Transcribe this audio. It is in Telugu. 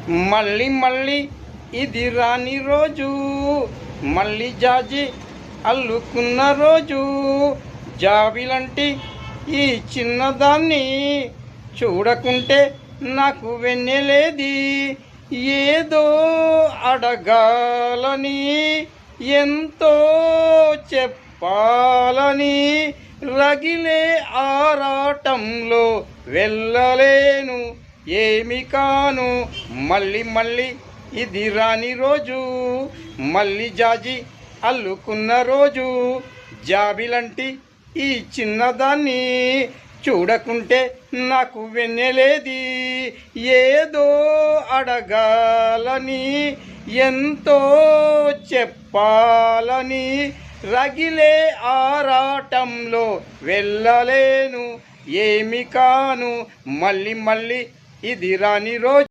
మళ్ళీ మళ్ళీ ఇది రాని రోజు, మళ్ళీ జాజి అల్లుకున్న రోజు. జాబిలంటి ఈ చిన్నదాన్ని చూడకుంటే నాకు వెన్నెలేది. ఏదో అడగాలని, ఎంతో చెప్పాలని, రగిలే ఆరాటంలో వెళ్ళలేను, ఏమి కాను. మళ్ళీ మళ్ళీ ఇది రాని రోజు, మళ్ళీ జాజి అల్లుకున్న రోజు. జాబిలంటి ఈ చిన్నదాన్ని చూడకుంటే నాకు వెన్నెలేది. ఏదో అడగాలని, ఎంతో చెప్పాలని, రగిలే ఆరాటంలో వెళ్ళలేను, ఏమి కాను. మళ్ళీ మళ్ళీ ఇది రాని రోజు.